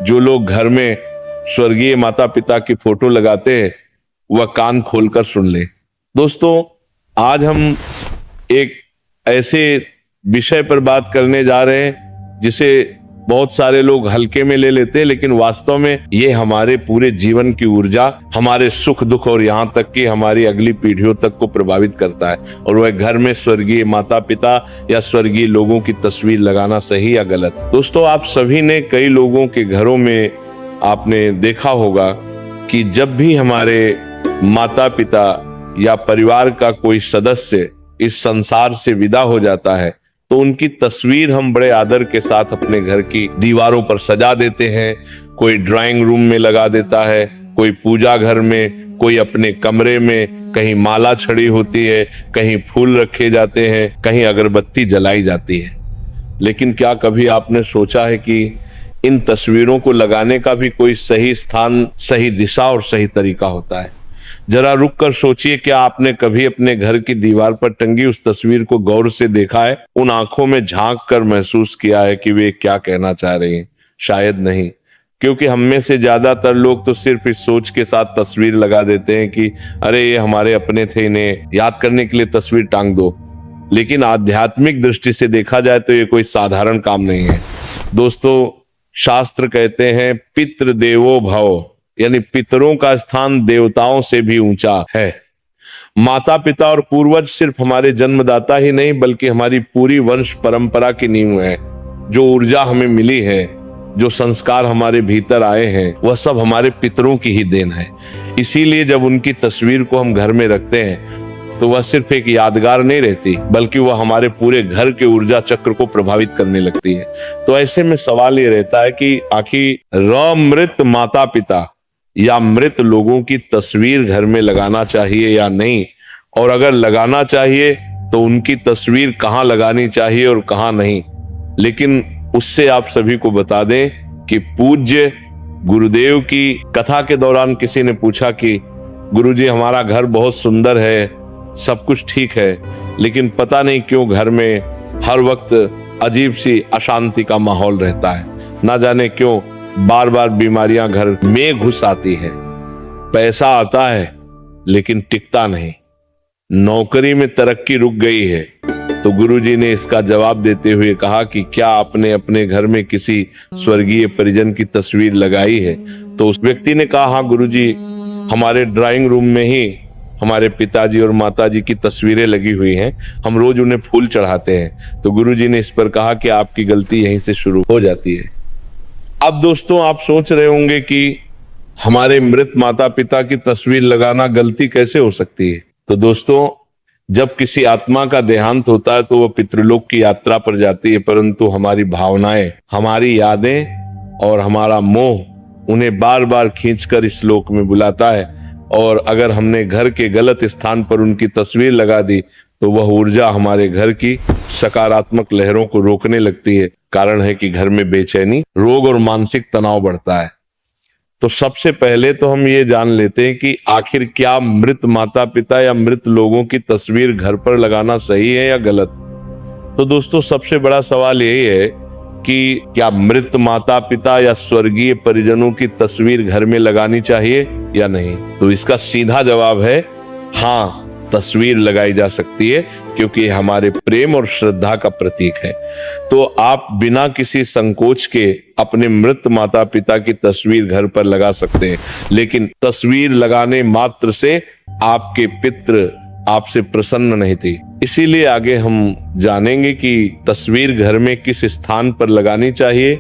जो लोग घर में स्वर्गीय माता पिता की फोटो लगाते हैं वह कान खोलकर सुन ले। दोस्तों, आज हम एक ऐसे विषय पर बात करने जा रहे हैं जिसे बहुत सारे लोग हल्के में ले लेते हैं, लेकिन वास्तव में ये हमारे पूरे जीवन की ऊर्जा, हमारे सुख दुख और यहाँ तक कि हमारी अगली पीढ़ियों तक को प्रभावित करता है। और वह घर में स्वर्गीय माता पिता या स्वर्गीय लोगों की तस्वीर लगाना सही या गलत। दोस्तों, आप सभी ने कई लोगों के घरों में आपने देखा होगा कि जब भी हमारे माता पिता या परिवार का कोई सदस्य इस संसार से विदा हो जाता है तो उनकी तस्वीर हम बड़े आदर के साथ अपने घर की दीवारों पर सजा देते हैं। कोई ड्राइंग रूम में लगा देता है, कोई पूजा घर में, कोई अपने कमरे में, कहीं माला छड़ी होती है, कहीं फूल रखे जाते हैं, कहीं अगरबत्ती जलाई जाती है। लेकिन क्या कभी आपने सोचा है कि इन तस्वीरों को लगाने का भी कोई सही स्थान, सही दिशा और सही तरीका होता है? जरा रुक कर सोचिए, क्या आपने कभी अपने घर की दीवार पर टंगी उस तस्वीर को गौर से देखा है? उन आंखों में झांक कर महसूस किया है कि वे क्या कहना चाह रही हैं? शायद नहीं, क्योंकि हम में से ज्यादातर लोग तो सिर्फ इस सोच के साथ तस्वीर लगा देते हैं कि अरे ये हमारे अपने थे, इन्हें याद करने के लिए तस्वीर टांग दो। लेकिन आध्यात्मिक दृष्टि से देखा जाए तो ये कोई साधारण काम नहीं है। दोस्तों, शास्त्र कहते हैं पितृ देवो भव, यानी पितरों का स्थान देवताओं से भी ऊंचा है। माता पिता और पूर्वज सिर्फ हमारे जन्मदाता ही नहीं बल्कि हमारी पूरी वंश परंपरा की नींव है। जो ऊर्जा हमें मिली है, जो संस्कार हमारे भीतर आए हैं, वह सब हमारे पितरों की ही देन है। इसीलिए जब उनकी तस्वीर को हम घर में रखते हैं तो वह सिर्फ एक यादगार नहीं रहती बल्कि वह हमारे पूरे घर के ऊर्जा चक्र को प्रभावित करने लगती है। तो ऐसे में सवाल ये रहता है कि आखिर मृत माता पिता या मृत लोगों की तस्वीर घर में लगाना चाहिए या नहीं, और अगर लगाना चाहिए तो उनकी तस्वीर कहाँ लगानी चाहिए और कहाँ नहीं। लेकिन उससे आप सभी को बता दें कि पूज्य गुरुदेव की कथा के दौरान किसी ने पूछा कि गुरुजी, हमारा घर बहुत सुंदर है, सब कुछ ठीक है, लेकिन पता नहीं क्यों घर में हर वक्त अजीब सी अशांति का माहौल रहता है। ना जाने क्यों बार बार बीमारियां घर में घुस आती है। पैसा आता है लेकिन टिकता नहीं, नौकरी में तरक्की रुक गई है। तो गुरुजी ने इसका जवाब देते हुए कहा कि क्या आपने अपने घर में किसी स्वर्गीय परिजन की तस्वीर लगाई है? तो उस व्यक्ति ने कहा, हाँ गुरुजी, हमारे ड्राइंग रूम में ही हमारे पिताजी और माताजी की तस्वीरें लगी हुई हैं, हम रोज उन्हें फूल चढ़ाते हैं। तो गुरुजी ने इस पर कहा कि आपकी गलती यहीं से शुरू हो जाती है। अब दोस्तों, आप सोच रहे होंगे कि हमारे मृत माता पिता की तस्वीर लगाना गलती कैसे हो सकती है? तो दोस्तों, जब किसी आत्मा का देहांत होता है तो वह पितृलोक की यात्रा पर जाती है, परंतु हमारी भावनाएं, हमारी यादें और हमारा मोह उन्हें बार बार खींचकर इस लोक में बुलाता है। और अगर हमने घर के गलत स्थान पर उनकी तस्वीर लगा दी तो वह ऊर्जा हमारे घर की सकारात्मक लहरों को रोकने लगती है। कारण है कि घर में बेचैनी, रोग और मानसिक तनाव बढ़ता है। तो सबसे पहले तो हम ये जान लेते हैं कि आखिर क्या मृत माता पिता या मृत लोगों की तस्वीर घर पर लगाना सही है या गलत? तो दोस्तों, सबसे बड़ा सवाल यही है कि क्या मृत माता पिता या स्वर्गीय परिजनों की तस्वीर घर में लगानी चाहिए या नहीं? तो इसका सीधा जवाब है हाँ, तस्वीर लगाई जा सकती है, क्योंकि हमारे प्रेम और श्रद्धा का प्रतीक है। तो आप बिना किसी संकोच के अपने मृत माता पिता की तस्वीर घर पर लगा सकते हैं, लेकिन तस्वीर लगाने मात्र से आपके पितृ आपसे प्रसन्न नहीं थी। इसीलिए आगे हम जानेंगे कि तस्वीर घर में किस स्थान पर लगानी चाहिए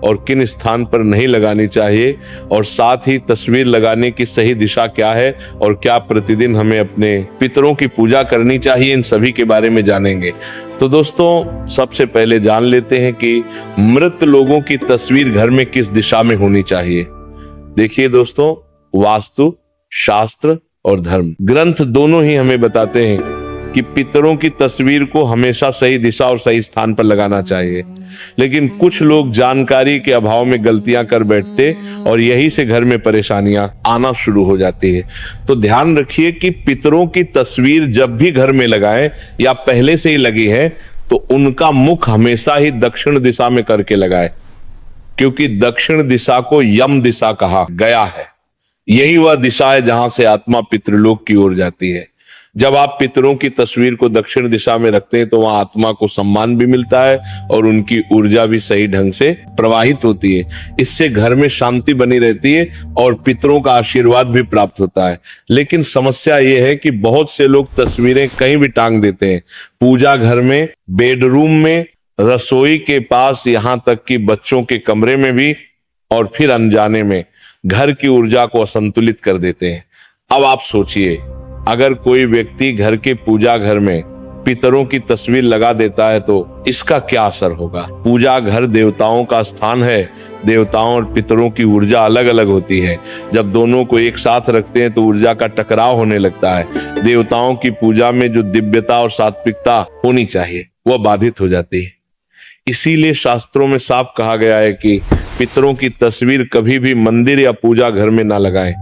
और किन स्थान पर नहीं लगानी चाहिए, और साथ ही तस्वीर लगाने की सही दिशा क्या है और क्या प्रतिदिन हमें अपने पितरों की पूजा करनी चाहिए, इन सभी के बारे में जानेंगे। तो दोस्तों, सबसे पहले जान लेते हैं कि मृत लोगों की तस्वीर घर में किस दिशा में होनी चाहिए। देखिए दोस्तों, वास्तु, शास्त्र और धर्म ग्रंथ दोनों ही हमें बताते हैं कि पितरों की तस्वीर को हमेशा सही दिशा और सही स्थान पर लगाना चाहिए। लेकिन कुछ लोग जानकारी के अभाव में गलतियां कर बैठते और यही से घर में परेशानियां आना शुरू हो जाती है। तो ध्यान रखिए कि पितरों की तस्वीर जब भी घर में लगाएं या पहले से ही लगी है तो उनका मुख हमेशा ही दक्षिण दिशा में करके लगाएं। क्योंकि दक्षिण दिशा को यम दिशा कहा गया है। यही वह दिशा है जहां से आत्मा पितृलोक की ओर जाती है। जब आप पितरों की तस्वीर को दक्षिण दिशा में रखते हैं तो वहां आत्मा को सम्मान भी मिलता है और उनकी ऊर्जा भी सही ढंग से प्रवाहित होती है। इससे घर में शांति बनी रहती है और पितरों का आशीर्वाद भी प्राप्त होता है। लेकिन समस्या यह है कि बहुत से लोग तस्वीरें कहीं भी टांग देते हैं, पूजा घर में, बेडरूम में, रसोई के पास, यहां तक कि बच्चों के कमरे में भी, और फिर अनजाने में घर की ऊर्जा को असंतुलित कर देते हैं। अब आप सोचिए, अगर कोई व्यक्ति घर के पूजा घर में पितरों की तस्वीर लगा देता है तो इसका क्या असर होगा। पूजा घर देवताओं का स्थान है। देवताओं और पितरों की ऊर्जा अलग अलग होती है। जब दोनों को एक साथ रखते हैं तो ऊर्जा का टकराव होने लगता है। देवताओं की पूजा में जो दिव्यता और सात्विकता होनी चाहिए वह बाधित हो जाती है। इसीलिए शास्त्रों में साफ कहा गया है कि पितरों की तस्वीर कभी भी मंदिर या पूजा घर में ना लगाएं।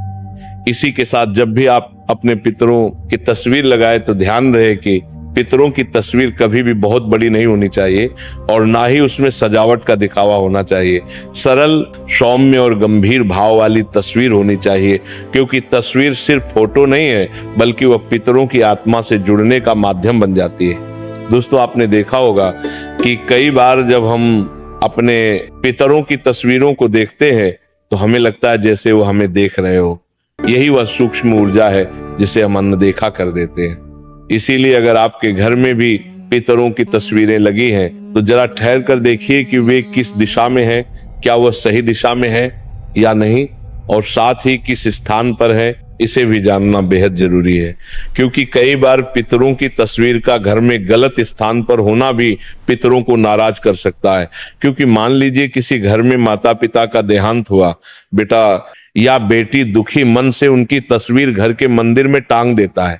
इसी के साथ जब भी आप अपने पितरों की तस्वीर लगाए तो ध्यान रहे कि पितरों की तस्वीर कभी भी बहुत बड़ी नहीं होनी चाहिए और ना ही उसमें सजावट का दिखावा होना चाहिए। सरल, सौम्य और गंभीर भाव वाली तस्वीर होनी चाहिए, क्योंकि तस्वीर सिर्फ फोटो नहीं है बल्कि वह पितरों की आत्मा से जुड़ने का माध्यम बन जाती है। दोस्तों, आपने देखा होगा कि कई बार जब हम अपने पितरों की तस्वीरों को देखते हैं तो हमें लगता है जैसे वो हमें देख रहे हो। यही वह सूक्ष्म ऊर्जा है जिसे हम अनदेखा कर देते हैं। इसीलिए अगर आपके घर में भी पितरों की तस्वीरें लगी हैं तो जरा ठहर कर देखिए कि वे किस दिशा में है, क्या वह सही दिशा में है या नहीं, और साथ ही किस स्थान पर है, इसे भी जानना बेहद जरूरी है। क्योंकि कई बार पितरों की तस्वीर का घर में गलत स्थान पर होना भी पितरों को नाराज कर सकता है। क्योंकि मान लीजिए किसी घर में माता पिता का देहांत हुआ, बेटा या बेटी दुखी मन से उनकी तस्वीर घर के मंदिर में टांग देता है,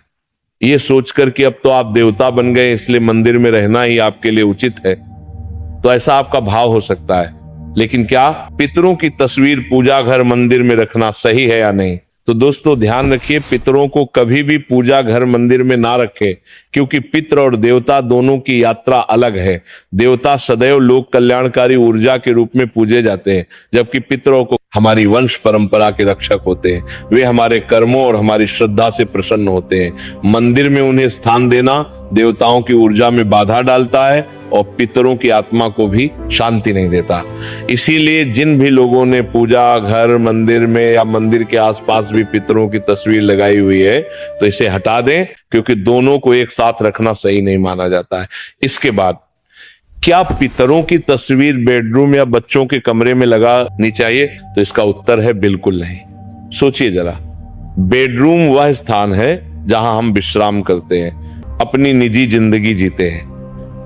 ये सोचकर कि अब तो आप देवता बन गए इसलिए मंदिर में रहना ही आपके लिए उचित है। तो ऐसा आपका भाव हो सकता है, लेकिन क्या पितरों की तस्वीर पूजा घर मंदिर में रखना सही है या नहीं? तो दोस्तों ध्यान रखिए, पितरों को कभी भी पूजा घर मंदिर में ना रखें, क्योंकि पितर और देवता दोनों की यात्रा अलग है। देवता सदैव लोक कल्याणकारी ऊर्जा के रूप में पूजे जाते हैं, जबकि पितरों को हमारी वंश परंपरा के रक्षक होते हैं। वे हमारे कर्मों और हमारी श्रद्धा से प्रसन्न होते हैं। मंदिर में उन्हें स्थान देना देवताओं की ऊर्जा में बाधा डालता है और पितरों की आत्मा को भी शांति नहीं देता। इसीलिए जिन भी लोगों ने पूजा घर मंदिर में या मंदिर के आसपास भी पितरों की तस्वीर लगाई हुई है तो इसे हटा दें, क्योंकि दोनों को एक साथ रखना सही नहीं माना जाता है। इसके बाद, क्या पितरों की तस्वीर बेडरूम या बच्चों के कमरे में लगानी चाहिए? तो इसका उत्तर है बिल्कुल नहीं। सोचिए जरा, बेडरूम वह स्थान है जहां हम विश्राम करते हैं, अपनी निजी जिंदगी जीते हैं।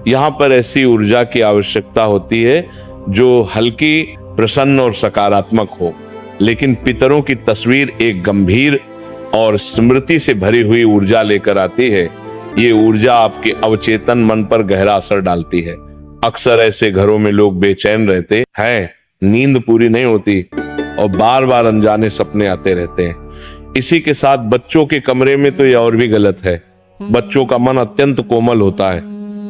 यहां पर ऐसी ऊर्जा की आवश्यकता होती है जो हल्की, प्रसन्न और सकारात्मक हो। लेकिन पितरों की तस्वीर एक गंभीर और स्मृति से भरी हुई ऊर्जा लेकर आती है। ये ऊर्जा आपके अवचेतन मन पर गहरा असर डालती है। अक्सर ऐसे घरों में लोग बेचैन रहते हैं, नींद पूरी नहीं होती और बार बार अनजाने सपने आते रहते हैं। इसी के साथ बच्चों के कमरे में तो यह और भी गलत है। बच्चों का मन अत्यंत कोमल होता है,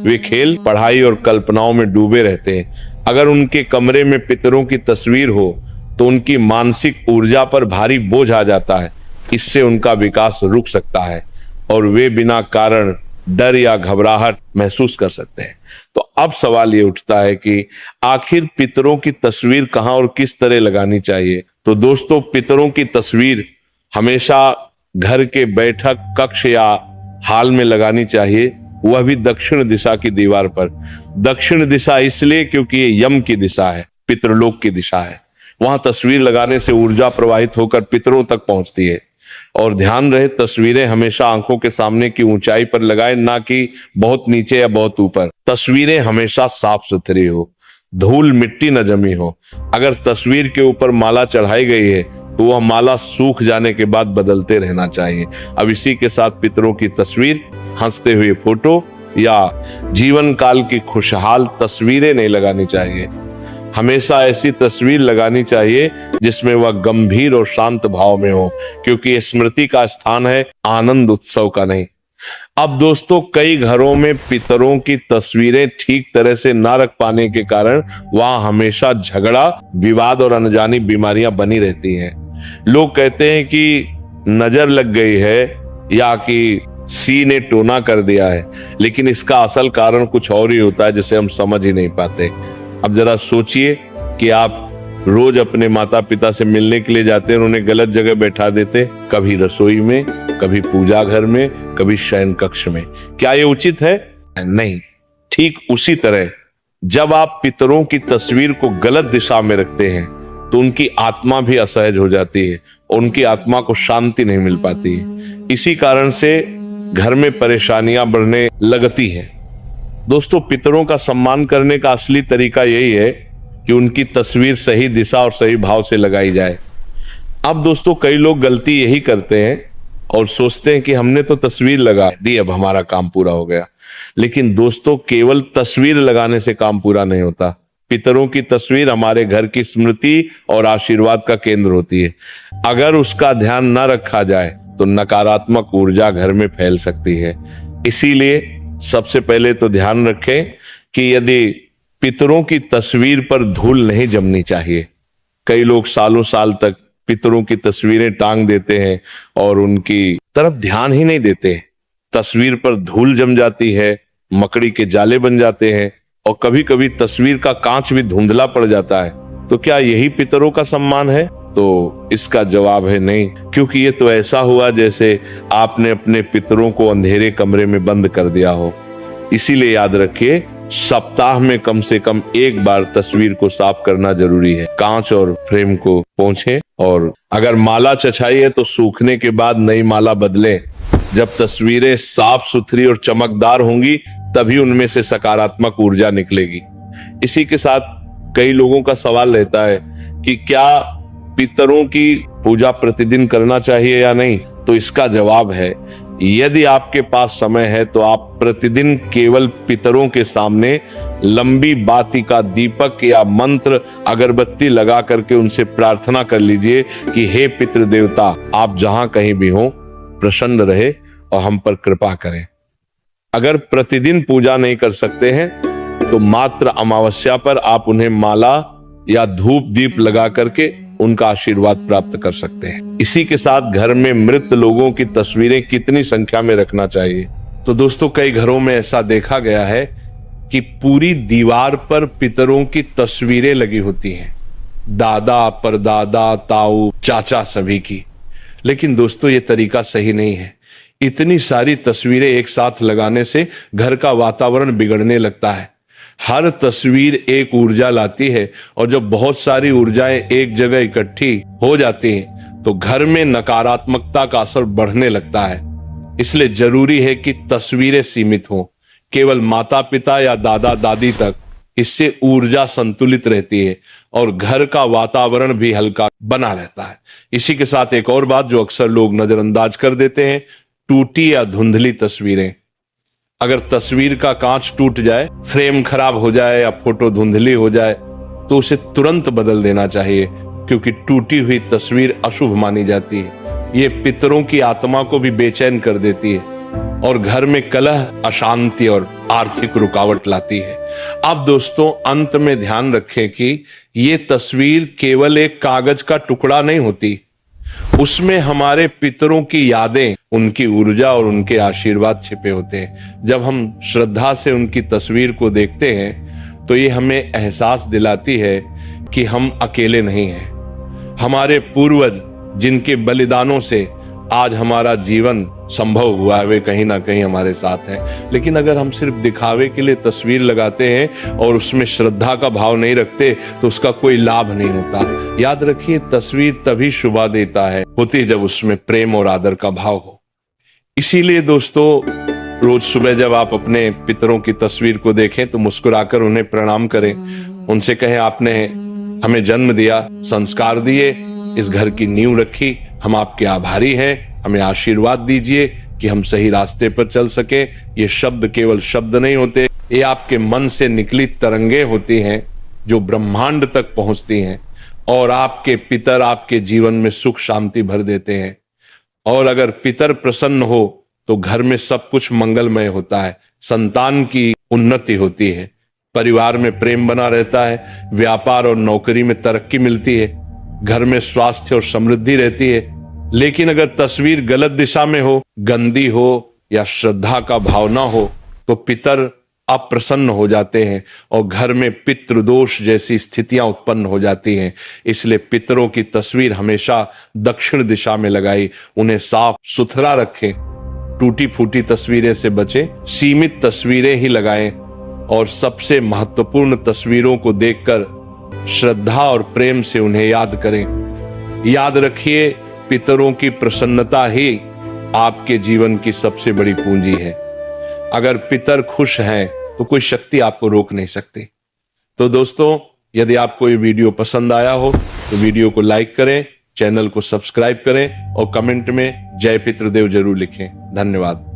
वे खेल, पढ़ाई और कल्पनाओं में डूबे रहते हैं। अगर उनके कमरे में पितरों की तस्वीर हो तो उनकी मानसिक ऊर्जा पर भारी बोझ आ जाता है। इससे उनका विकास रुक सकता है और वे बिना कारण डर या घबराहट महसूस कर सकते हैं। तो अब सवाल ये उठता है कि आखिर पितरों की तस्वीर कहां और किस तरह लगानी चाहिए? तो दोस्तों, पितरों की तस्वीर हमेशा घर के बैठक कक्ष या हाल में लगानी चाहिए, वह भी दक्षिण दिशा की दीवार पर। दक्षिण दिशा इसलिए क्योंकि ये यम की दिशा है, पितृलोक की दिशा है। वहां तस्वीर लगाने से ऊर्जा प्रवाहित होकर पितरों तक पहुंचती है। और ध्यान रहे, तस्वीरें हमेशा आंखों के सामने की ऊंचाई पर लगाएं, ना कि बहुत नीचे या बहुत ऊपर। तस्वीरें हमेशा साफ सुथरी हो, धूल मिट्टी न जमी हो। अगर तस्वीर के ऊपर माला चढ़ाई गई है तो वह माला सूख जाने के बाद बदलते रहना चाहिए। अब इसी के साथ पितरों की तस्वीर, हंसते हुए फोटो या जीवन काल की खुशहाल तस्वीरें नहीं लगानी चाहिए। हमेशा ऐसी तस्वीर लगानी चाहिए जिसमें वह गंभीर और शांत भाव में हो, क्योंकि यह स्मृति का स्थान है, आनंद उत्सव का नहीं। अब दोस्तों कई घरों में पितरों की तस्वीरें ठीक तरह से ना रख पाने के कारण वहां हमेशा झगड़ा, विवाद और अनजानी बीमारियां बनी रहती हैं। लोग कहते हैं कि नजर लग गई है या कि सी ने टोना कर दिया है, लेकिन इसका असल कारण कुछ और ही होता है जिसे हम समझ ही नहीं पाते। अब जरा सोचिए कि आप रोज अपने माता पिता से मिलने के लिए जाते हैं और उन्हें गलत जगह बैठा देते, कभी रसोई में, कभी पूजा घर में, कभी शयन कक्ष में। क्या ये उचित है? नहीं। ठीक उसी तरह जब आप पितरों की तस्वीर को गलत दिशा में रखते हैं तो उनकी आत्मा भी असहज हो जाती है और उनकी आत्मा को शांति नहीं मिल पाती है। इसी कारण से घर में परेशानियां बढ़ने लगती हैं। दोस्तों, पितरों का सम्मान करने का असली तरीका यही है कि उनकी तस्वीर सही दिशा और सही भाव से लगाई जाए। अब दोस्तों कई लोग गलती यही करते हैं और सोचते हैं कि हमने तो तस्वीर लगा दी, अब हमारा काम पूरा हो गया। लेकिन दोस्तों, केवल तस्वीर लगाने से काम पूरा नहीं होता। पितरों की तस्वीर हमारे घर की स्मृति और आशीर्वाद का केंद्र होती है। अगर उसका ध्यान न रखा जाए तो नकारात्मक ऊर्जा घर में फैल सकती है। इसीलिए सबसे पहले तो ध्यान रखें कि यदि पितरों की तस्वीर पर धूल नहीं जमनी चाहिए। कई लोग सालों साल तक पितरों की तस्वीरें टांग देते हैं और उनकी तरफ ध्यान ही नहीं देते। तस्वीर पर धूल जम जाती है, मकड़ी के जाले बन जाते हैं और कभी कभी तस्वीर का कांच भी धुंधला पड़ जाता है। तो क्या यही पितरों का सम्मान है? तो इसका जवाब है नहीं, क्योंकि ये तो ऐसा हुआ जैसे आपने अपने पितरों को अंधेरे कमरे में बंद कर दिया हो। इसीलिए याद रखिए, सप्ताह में कम से कम एक बार तस्वीर को साफ करना जरूरी है। कांच और फ्रेम को पोंछें और अगर माला चछाई है तो सूखने के बाद नई माला बदलें। जब तस्वीरें साफ सुथरी और चमकदार होंगी तभी उनमें से सकारात्मक ऊर्जा निकलेगी। इसी के साथ कई लोगों का सवाल रहता है कि क्या पितरों की पूजा प्रतिदिन करना चाहिए या नहीं? तो इसका जवाब है, यदि आपके पास समय है तो आप प्रतिदिन केवल पितरों के सामने लंबी बाती का दीपक या मंत्र अगरबत्ती लगा करके उनसे प्रार्थना कर लीजिए कि हे पितृ देवता, आप जहां कहीं भी हो प्रसन्न रहे और हम पर कृपा करें। अगर प्रतिदिन पूजा नहीं कर सकते हैं तो मात्र अमावस्या पर आप उन्हें माला या धूप दीप लगा करके उनका आशीर्वाद प्राप्त कर सकते हैं। इसी के साथ घर में मृत लोगों की तस्वीरें कितनी संख्या में रखना चाहिए? तो दोस्तों, कई घरों में ऐसा देखा गया है कि पूरी दीवार पर पितरों की तस्वीरें लगी होती हैं, दादा, परदादा, ताऊ, चाचा सभी की। लेकिन दोस्तों, ये तरीका सही नहीं है। इतनी सारी तस्वीरें एक साथ लगाने से घर का वातावरण बिगड़ने लगता है। हर तस्वीर एक ऊर्जा लाती है और जब बहुत सारी ऊर्जाएं एक जगह इकट्ठी हो जाती हैं तो घर में नकारात्मकता का असर बढ़ने लगता है। इसलिए जरूरी है कि तस्वीरें सीमित हों, केवल माता पिता या दादा दादी तक। इससे ऊर्जा संतुलित रहती है और घर का वातावरण भी हल्का बना रहता है। इसी के साथ एक और बात जो अक्सर लोग नजरअंदाज कर देते हैं, टूटी या धुंधली तस्वीरें। अगर तस्वीर का कांच टूट जाए, फ्रेम खराब हो जाए या फोटो धुंधली हो जाए तो उसे तुरंत बदल देना चाहिए, क्योंकि टूटी हुई तस्वीर अशुभ मानी जाती है। ये पितरों की आत्मा को भी बेचैन कर देती है और घर में कलह, अशांति और आर्थिक रुकावट लाती है। अब दोस्तों, अंत में ध्यान रखें कि ये तस्वीर केवल एक कागज का टुकड़ा नहीं होती, उसमें हमारे पितरों की यादें, उनकी ऊर्जा और उनके आशीर्वाद छिपे होते हैं। जब हम श्रद्धा से उनकी तस्वीर को देखते हैं तो ये हमें एहसास दिलाती है कि हम अकेले नहीं हैं। हमारे पूर्वज जिनके बलिदानों से आज हमारा जीवन संभव हुआ है, वे कहीं ना कहीं हमारे साथ हैं। लेकिन अगर हम सिर्फ दिखावे के लिए तस्वीर लगाते हैं और उसमें श्रद्धा का भाव नहीं रखते तो उसका कोई लाभ नहीं होता। याद रखिए, तस्वीर तभी शोभा देता है होती जब उसमें प्रेम और आदर का भाव हो। इसीलिए दोस्तों, रोज सुबह जब आप अपने पितरों की तस्वीर को देखें तो मुस्कुराकर उन्हें प्रणाम करें। उनसे कहें, आपने हमें जन्म दिया, संस्कार दिए, इस घर की नींव रखी, हम आपके आभारी हैं, हमें आशीर्वाद दीजिए कि हम सही रास्ते पर चल सके। ये शब्द केवल शब्द नहीं होते, ये आपके मन से निकली तरंगे होती हैं जो ब्रह्मांड तक पहुंचती हैं और आपके पितर आपके जीवन में सुख शांति भर देते हैं। और अगर पितर प्रसन्न हो तो घर में सब कुछ मंगलमय होता है, संतान की उन्नति होती है, परिवार में प्रेम बना रहता है, व्यापार और नौकरी में तरक्की मिलती है, घर में स्वास्थ्य और समृद्धि रहती है। लेकिन अगर तस्वीर गलत दिशा में हो, गंदी हो या श्रद्धा का भाव ना हो तो पितर अप्रसन्न हो जाते हैं और घर में पितृदोष जैसी स्थितियां उत्पन्न हो जाती हैं। इसलिए पितरों की तस्वीर हमेशा दक्षिण दिशा में लगाई, उन्हें साफ सुथरा रखें, टूटी फूटी तस्वीरें से बचें, सीमित तस्वीरें ही लगाएं और सबसे महत्वपूर्ण तस्वीरों को देखकर श्रद्धा और प्रेम से उन्हें याद करें। याद रखिए, पितरों की प्रसन्नता ही आपके जीवन की सबसे बड़ी पूंजी है। अगर पितर खुश हैं तो कोई शक्ति आपको रोक नहीं सकती। तो दोस्तों, यदि आपको ये वीडियो पसंद आया हो तो वीडियो को लाइक करें, चैनल को सब्सक्राइब करें और कमेंट में जय पितृदेव जरूर लिखें। धन्यवाद।